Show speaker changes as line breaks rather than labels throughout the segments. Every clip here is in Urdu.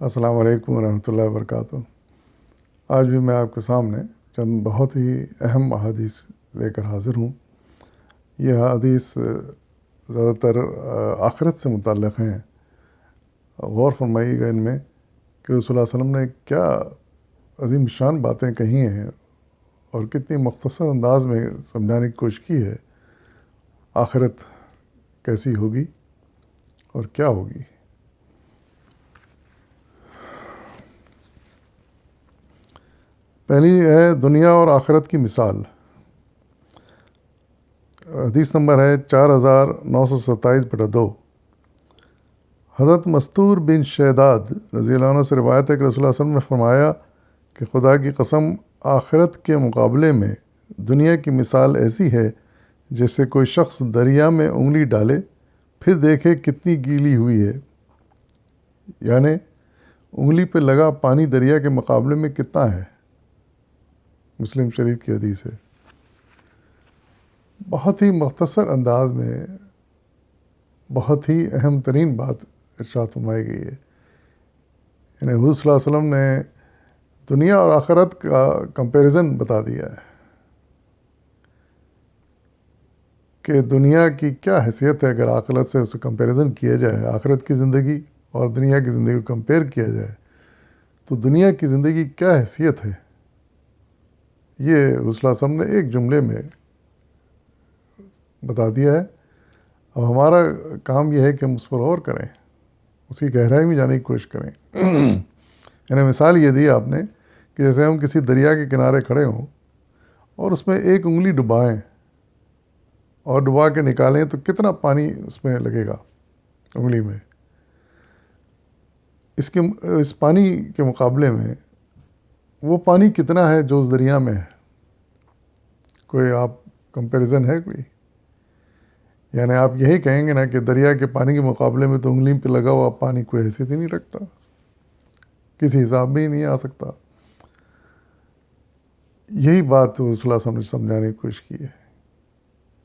السلام علیکم ورحمۃ اللہ وبرکاتہ۔ آج بھی میں آپ کے سامنے چند بہت ہی اہم احادیث لے کر حاضر ہوں۔ یہ احادیث زیادہ تر آخرت سے متعلق ہیں۔ غور فرمائیے گا ان میں کہ رسول اللہ علیہ وسلم نے کیا عظیم شان باتیں کہی ہیں اور کتنی مختصر انداز میں سمجھانے کی کوشش کی ہے۔ آخرت کیسی ہوگی اور کیا ہوگی۔ پہلی ہے دنیا اور آخرت کی مثال۔ حدیث نمبر ہے 4927/2۔ حضرت مستور بن شیداد رضی اللہ عنہ سے روایت ہے کہ رسول اللہ صلی اللہ علیہ وسلم نے فرمایا کہ خدا کی قسم آخرت کے مقابلے میں دنیا کی مثال ایسی ہے جیسے کوئی شخص دریا میں انگلی ڈالے پھر دیکھے کتنی گیلی ہوئی ہے، یعنی انگلی پہ لگا پانی دریا کے مقابلے میں کتنا ہے۔ مسلم شریف کی حدیث ہے۔ بہت ہی مختصر انداز میں بہت ہی اہم ترین بات ارشاد فرمائی گئی ہے۔ یعنی حضور صلی اللہ علیہ وسلم نے دنیا اور آخرت کا کمپیریزن بتا دیا ہے کہ دنیا کی کیا حیثیت ہے اگر آخرت سے اسے کمپیریزن کیا جائے، آخرت کی زندگی اور دنیا کی زندگی کو کمپیئر کیا جائے تو دنیا کی زندگی کیا حیثیت ہے، یہ رسول اللہ علیہ وسلم نے ایک جملے میں بتا دیا ہے۔ اب ہمارا کام یہ ہے کہ ہم اس پر غور کریں، اسی گہرائی میں جانے کی کوشش کریں۔ یعنی مثال یہ دی آپ نے کہ جیسے ہم کسی دریا کے کنارے کھڑے ہوں اور اس میں ایک انگلی ڈبائیں اور ڈبا کے نکالیں تو کتنا پانی اس میں لگے گا انگلی میں۔ اس پانی کے مقابلے میں وہ پانی کتنا ہے جو اس دریا میں ہے، کوئی آپ کمپیریزن ہے کوئی؟ یعنی آپ یہی کہیں گے نا کہ دریا کے پانی کے مقابلے میں تو انگلی پہ لگا ہوا پانی کوئی حیثیت ہی نہیں رکھتا، کسی حساب میں ہی نہیں آ سکتا۔ یہی بات رسول اللہ صلی اللہ علیہ وسلم نے سمجھانے کی کوشش کی ہے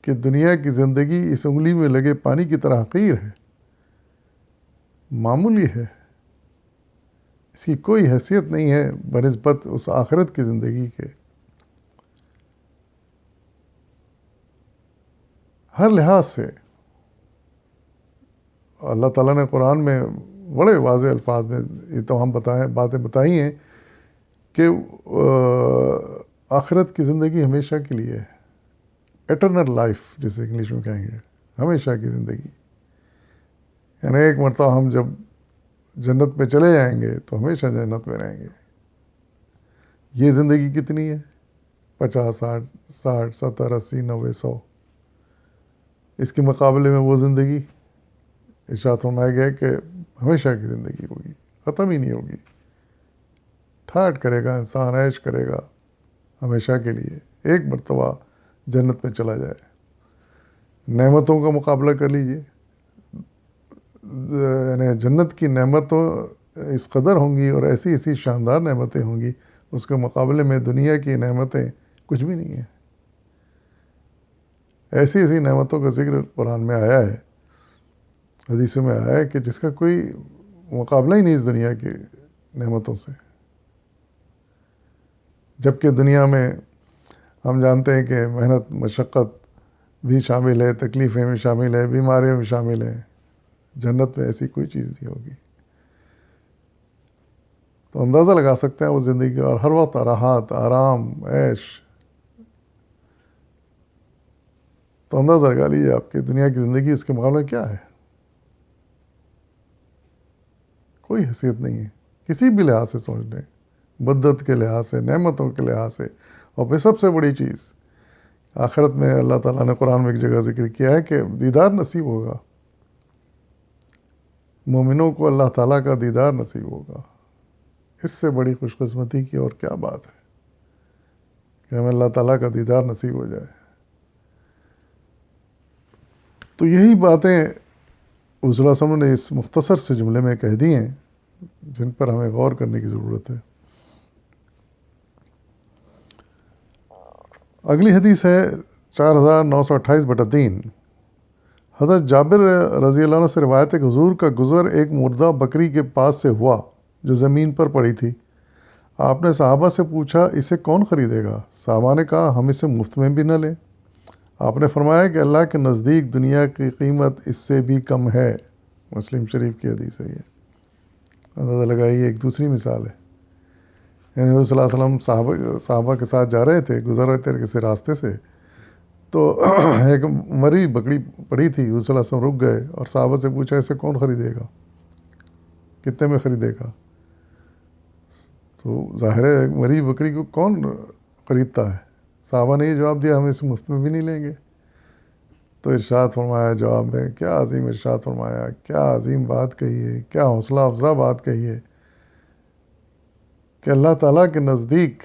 کہ دنیا کی زندگی اس انگلی میں لگے پانی کی طرح حقیر ہے، معمولی ہے، اس کی کوئی حیثیت نہیں ہے بنسبت اس آخرت کی زندگی کے۔ ہر لحاظ سے اللہ تعالیٰ نے قرآن میں بڑے واضح الفاظ میں یہ تمام باتیں بتائی ہیں کہ آخرت کی زندگی ہمیشہ کے لیے ہے، ایٹرنل لائف جسے انگلش میں کہیں گے، ہمیشہ کی زندگی۔ یعنی ایک مرتبہ ہم جب جنت میں چلے جائیں گے تو ہمیشہ جنت میں رہیں گے۔ یہ زندگی کتنی ہے؟ 50 60 70 80 90 100۔ اس کے مقابلے میں وہ زندگی ارشاد فرمایا گیا کہ ہمیشہ کی زندگی ہوگی، ختم ہی نہیں ہوگی۔ ٹھاٹھ کرے گا انسان، عیش کرے گا ہمیشہ کے لیے، ایک مرتبہ جنت میں چلا جائے۔ نعمتوں کا مقابلہ کر لیجئے، یعنی جنت کی نعمتوں اس قدر ہوں گی اور ایسی ایسی شاندار نعمتیں ہوں گی، اس کے مقابلے میں دنیا کی نعمتیں کچھ بھی نہیں ہیں۔ ایسی ایسی نعمتوں کا ذکر قرآن میں آیا ہے، حدیثوں میں آیا ہے کہ جس کا کوئی مقابلہ ہی نہیں اس دنیا کی نعمتوں سے۔ جبکہ دنیا میں ہم جانتے ہیں کہ محنت مشقت بھی شامل ہے، تکلیفیں بھی شامل ہے، بیماریاں بھی شامل ہیں۔ جنت میں ایسی کوئی چیز نہیں ہوگی۔ تو اندازہ لگا سکتے ہیں وہ زندگی، اور ہر وقت راحت، آرام، عیش۔ تو اندازہ لگا لیجیے آپ کی دنیا کی زندگی اس کے مقابلے میں کیا ہے۔ کوئی حیثیت نہیں ہے کسی بھی لحاظ سے، سوچ لیں، بدت کے لحاظ سے، نعمتوں کے لحاظ سے۔ اور پھر سب سے بڑی چیز آخرت میں اللہ تعالیٰ نے قرآن میں ایک جگہ ذکر کیا ہے کہ دیدار نصیب ہوگا، مومنوں کو اللہ تعالیٰ کا دیدار نصیب ہوگا۔ اس سے بڑی خوش قسمتی کی اور کیا بات ہے کہ ہمیں اللہ تعالیٰ کا دیدار نصیب ہو جائے۔ تو یہی باتیں رسول اللہ صلی اللہ علیہ وسلم نے اس مختصر سے جملے میں کہہ دی ہیں جن پر ہمیں غور کرنے کی ضرورت ہے۔ اگلی حدیث ہے 4928/3۔ حضرت جابر رضی اللہ عنہ سے روایت ہے کہ حضور کا گزر ایک مردہ بکری کے پاس سے ہوا جو زمین پر پڑی تھی۔ آپ نے صحابہ سے پوچھا اسے کون خریدے گا؟ صحابہ نے کہا ہم اسے مفت میں بھی نہ لیں۔ آپ نے فرمایا کہ اللہ کے نزدیک دنیا کی قیمت اس سے بھی کم ہے۔ مسلم شریف کی حدیث ہے یہ۔ اندازہ لگائیے، ایک دوسری مثال ہے۔ یعنی حضور صلی اللہ علیہ وسلم صحابہ کے ساتھ جا رہے تھے، گزر رہے تھے کسی راستے سے، تو ایک مری بکری پڑی تھی، حضور صلی اللہ علیہ وسلم رک گئے اور صحابہ سے پوچھا اسے کون خریدے گا، کتنے میں خریدے گا؟ تو ظاہر ہے مری بکری کو کون خریدتا ہے؟ صحابہ نے یہ جواب دیا ہم اسے مفت میں بھی نہیں لیں گے۔ تو ارشاد فرمایا جواب میں، کیا عظیم ارشاد فرمایا، کیا عظیم بات کہی ہے، کیا حوصلہ افزا بات کہی ہے کہ اللہ تعالیٰ کے نزدیک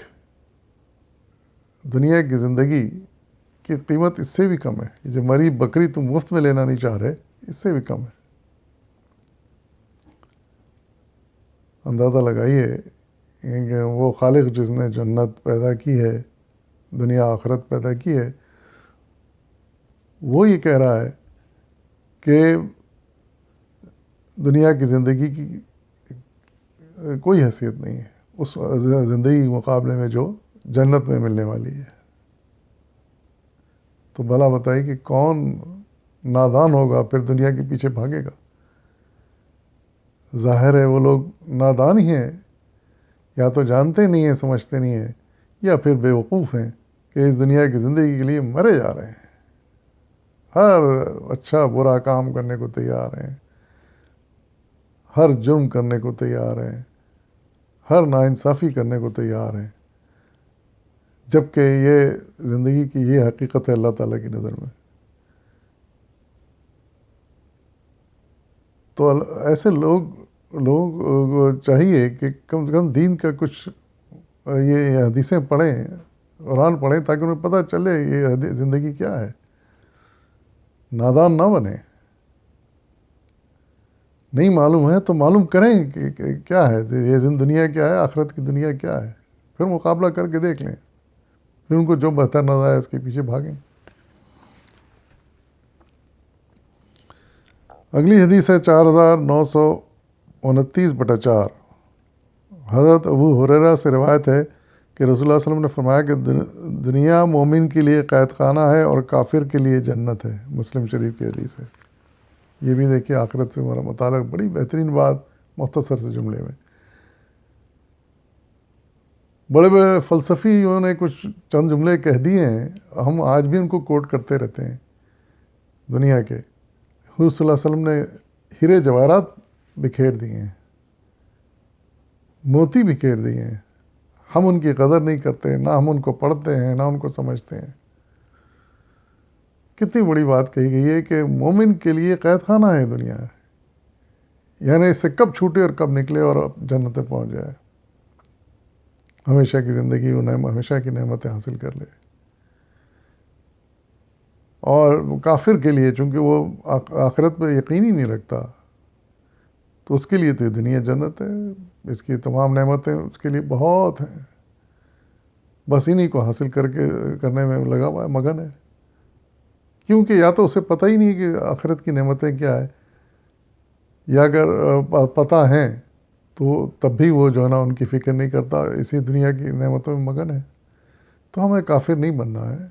دنیا کی زندگی کی قیمت اس سے بھی کم ہے۔ یہ جو مری بکری تم مفت میں لینا نہیں چاہ رہے، اس سے بھی کم ہے۔ اندازہ لگائیے کہ وہ خالق جس نے جنت پیدا کی ہے، دنیا آخرت پیدا کی ہے، وہ یہ کہہ رہا ہے کہ دنیا کی زندگی کی کوئی حیثیت نہیں ہے اس زندگی کے مقابلے میں جو جنت میں ملنے والی ہے۔ تو بھلا بتائیے کہ کون نادان ہوگا پھر دنیا کے پیچھے بھاگے گا؟ ظاہر ہے وہ لوگ نادان ہی ہیں، یا تو جانتے نہیں ہیں، سمجھتے نہیں ہیں، یا پھر بے وقوف ہیں کہ اس دنیا کی زندگی کے لیے مرے جا رہے ہیں، ہر اچھا برا کام کرنے کو تیار ہیں، ہر جرم کرنے کو تیار ہیں، ہر ناانصافی کرنے کو تیار ہیں، جبکہ یہ زندگی کی یہ حقیقت ہے اللہ تعالیٰ کی نظر میں۔ تو ایسے لوگ چاہیے کہ کم سے کم دین کا کچھ یہ حدیثیں پڑھیں، قرآن پڑھیں، تاکہ انہیں پتہ چلے یہ زندگی کیا ہے، نادان نہ بنیں۔ نہیں معلوم ہے تو معلوم کریں کہ کیا ہے یہ دنیا، کیا ہے آخرت کی دنیا، کیا ہے، پھر مقابلہ کر کے دیکھ لیں، پھر ان کو جو بہتر نظر آئے اس کے پیچھے بھاگیں۔ اگلی حدیث ہے 4929/4۔ حضرت ابو ہریرہ سے روایت ہے کہ رسول اللہ صلی اللہ علیہ وسلم نے فرمایا کہ دنیا مومن کے لیے قید خانہ ہے اور کافر کے لیے جنت ہے۔ مسلم شریف کی حدیث ہے۔ یہ بھی دیکھیے آخرت سے متعلق بڑی بہترین بات مختصر سے جملے میں۔ بڑے بڑے فلسفیوں نے کچھ چند جملے کہہ دیے ہیں، ہم آج بھی ان کو کوٹ کرتے رہتے ہیں دنیا کے۔ حضور صلی اللہ علیہ وسلم نے ہیرے جواہرات بکھیر دیے ہیں، موتی بکھیر دیے ہیں، ہم ان کی قدر نہیں کرتے، نہ ہم ان کو پڑھتے ہیں، نہ ان کو سمجھتے ہیں۔ کتنی بڑی بات کہی گئی ہے کہ مومن کے لیے قید خانہ ہے دنیا، یعنی اس سے کب چھوٹے اور کب نکلے اور جنت پہنچ جائے، ہمیشہ کی زندگی، ہمیشہ کی نعمتیں حاصل کر لے۔ اور کافر کے لیے چونکہ وہ آخرت پہ یقین ہی نہیں رکھتا، تو اس کے لیے تو یہ دنیا جنت ہے، اس کی تمام نعمتیں اس کے لیے بہت ہیں، بس انہی کو حاصل کرنے میں لگا ہوا ہے، مگن ہے۔ کیونکہ یا تو اسے پتہ ہی نہیں کہ آخرت کی نعمتیں کیا ہے، یا اگر پتہ ہیں تو تب بھی وہ جو ہے نا ان کی فکر نہیں کرتا، اسی دنیا کی نعمتوں میں مگن ہے۔ تو ہمیں کافر نہیں بننا ہے،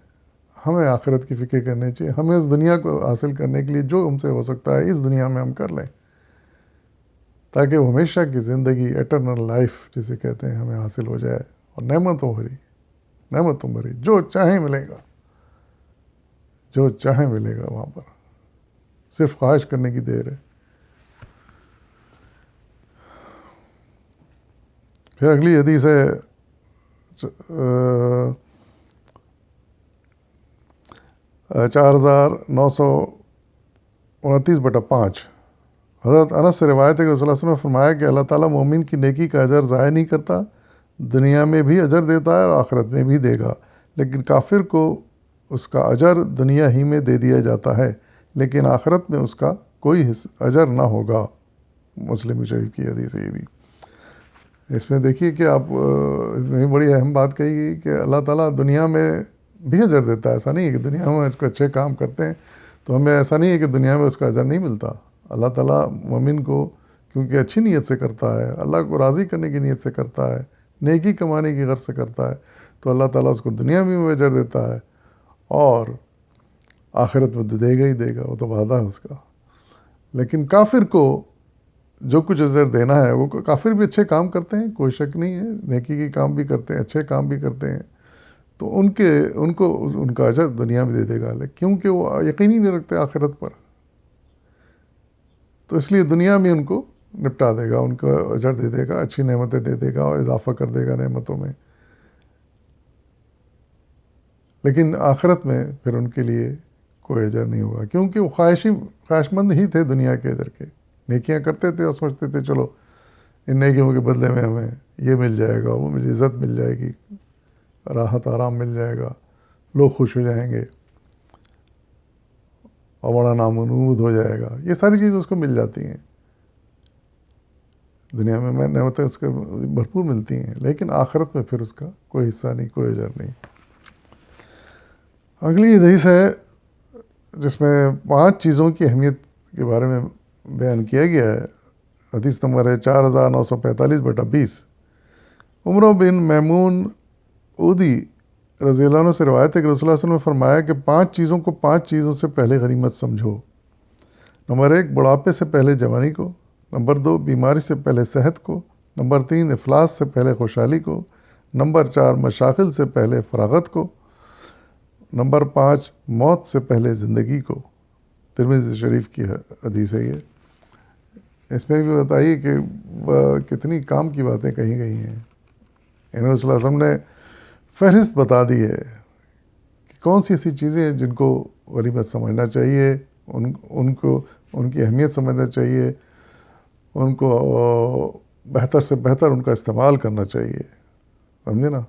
ہمیں آخرت کی فکر کرنی چاہیے، ہمیں اس دنیا کو حاصل کرنے کے لیے جو ہم سے ہو سکتا ہے اس دنیا میں ہم کر لیں، تاکہ وہ ہمیشہ کی زندگی، ایٹرنل لائف جسے کہتے ہیں، ہمیں حاصل ہو جائے، اور نعمتوں بھری جو چاہیں ملے گا، جو چاہیں ملے گا وہاں پر، صرف خواہش کرنے کی دیر ہے۔ پھر اگلی حدیث ہے 4929/5۔ حضرت انس سے روایت ہے کہ رسول اللہ صلی اللہ علیہ وسلم نے فرمایا کہ اللہ تعالیٰ مومن کی نیکی کا اجر ضائع نہیں کرتا، دنیا میں بھی اجر دیتا ہے اور آخرت میں بھی دے گا، لیکن کافر کو اس کا اجر دنیا ہی میں دے دیا جاتا ہے، لیکن آخرت میں اس کا کوئی اجر نہ ہوگا۔ مسلم شریف کی حدیث ہے یہ بھی۔ اس میں دیکھیے کہ آپ اس میں بڑی اہم بات کہی گئی کہ اللہ تعالیٰ دنیا میں بھی اجر دیتا ہے۔ ایسا نہیں ہے کہ دنیا میں اس کو اچھے کام کرتے ہیں تو ہمیں ایسا نہیں ہے کہ دنیا میں اس کا اجر نہیں ملتا۔ اللہ تعالیٰ مومن کو کیونکہ اچھی نیت سے کرتا ہے، اللہ کو راضی کرنے کی نیت سے کرتا ہے، نیکی کمانے کی غرض سے کرتا ہے، تو اللہ تعالیٰ اس کو دنیا میں اجر دیتا ہے اور آخرت میں تو دے گا ہی دے گا، وہ تو وعدہ ہے اس کا۔ لیکن کافر کو جو کچھ اجر دینا ہے، وہ کافر بھی اچھے کام کرتے ہیں، کوئی شک نہیں ہے، نیکی کے کام بھی کرتے ہیں، اچھے کام بھی کرتے ہیں، تو ان کو ان کا اجر دنیا میں دے دے گا، کیونکہ وہ یقین ہی نہیں رکھتے آخرت پر، تو اس لیے دنیا میں ان کو نپٹا دے گا، ان کو اجر دے دے گا، اچھی نعمتیں دے دے گا اور اضافہ کر دے گا نعمتوں میں۔ لیکن آخرت میں پھر ان کے لیے کوئی اجر نہیں ہوگا، کیونکہ وہ خواہش مند ہی تھے دنیا کے اجر کے، نیکیاں کرتے تھے اور سوچتے تھے چلو ان نیکیوں کے بدلے میں ہمیں یہ مل جائے گا، وہ عزت مل جائے گی، راحت آرام مل جائے گا، لوگ خوش ہو جائیں گے اور بڑا نام و نمود ہو جائے گا، یہ ساری چیزیں اس کو مل جاتی ہیں دنیا میں، نعمتیں اس کے بھرپور ملتی ہیں، لیکن آخرت میں پھر اس کا کوئی حصہ نہیں، کوئی اجر نہیں۔ اگلی حدیث ہے جس میں 5 چیزوں کی اہمیت کے بارے میں بیان کیا گیا ہے۔ حدیث نمبر ہے 4945/20۔ عمرو بن میمون اودی رضی اللہ عنہ سے روایت ہے کہ رسول اللہ صلی اللہ علیہ وسلم نے فرمایا کہ 5 چیزوں کو 5 چیزوں سے پہلے غنیمت سمجھو۔ نمبر 1 بڑھاپے سے پہلے جوانی کو، نمبر 2 بیماری سے پہلے صحت کو، نمبر 3 افلاس سے پہلے خوشحالی کو، نمبر 4 مشاغل سے پہلے فراغت کو، نمبر 5 موت سے پہلے زندگی کو۔ ترمذی شریف کی حدیث ہے یہ۔ اس میں بھی بتائیے کہ کتنی کام کی باتیں کہی گئی ہیں، یعنی رسول اللہ علیہ وسلم نے فہرست بتا دی ہے کہ کون سی ایسی چیزیں ہیں جن کو غنیمت سمجھنا چاہیے، ان کی اہمیت سمجھنا چاہیے، ان کو بہتر سے بہتر ان کا استعمال کرنا چاہیے، سمجھے نا۔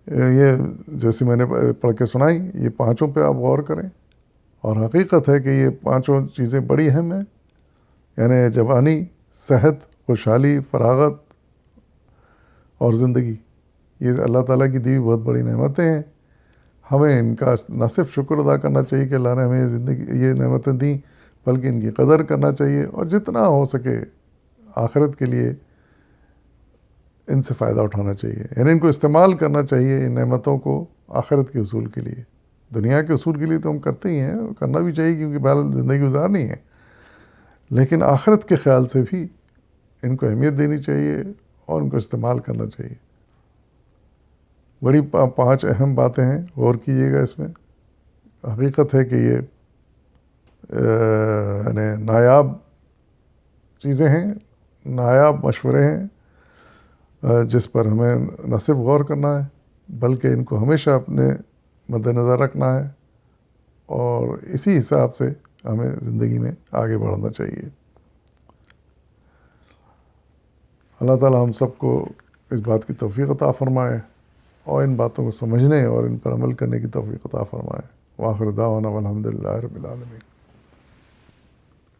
یہ جیسے میں نے پڑھ کے سنائی، یہ 5 پہ آپ غور کریں، اور حقیقت ہے کہ یہ 5 چیزیں بڑی اہم ہیں، یعنی جوانی، صحت، خوشحالی، فراغت اور زندگی، یہ اللہ تعالیٰ کی دی ہوئی بہت بڑی نعمتیں ہیں۔ ہمیں ان کا نہ صرف شکر ادا کرنا چاہیے کہ اللہ نے ہمیں یہ نعمتیں دیں، بلکہ ان کی قدر کرنا چاہیے، اور جتنا ہو سکے آخرت کے لیے ان سے فائدہ اٹھانا چاہیے، یعنی ان کو استعمال کرنا چاہیے، ان نعمتوں کو آخرت کے حصول کے لیے۔ دنیا کے حصول کے لیے تو ہم کرتے ہی ہیں، کرنا بھی چاہیے کیونکہ بہرحال زندگی گزارنی ہے، لیکن آخرت کے خیال سے بھی ان کو اہمیت دینی چاہیے اور ان کو استعمال کرنا چاہیے۔ بڑی 5 اہم باتیں ہیں، غور کیجیے گا اس میں۔ حقیقت ہے کہ یہ یعنی نایاب چیزیں ہیں، نایاب مشورے ہیں، جس پر ہمیں نہ صرف غور کرنا ہے بلکہ ان کو ہمیشہ اپنے مد نظر رکھنا ہے، اور اسی حساب سے ہمیں زندگی میں آگے بڑھنا چاہیے۔ اللہ تعالی ہم سب کو اس بات کی توفیق عطا فرمائے اور ان باتوں کو سمجھنے اور ان پر عمل کرنے کی توفیق عطا فرمائے۔ وآخر دعوانا والحمد للہ رب العالمین۔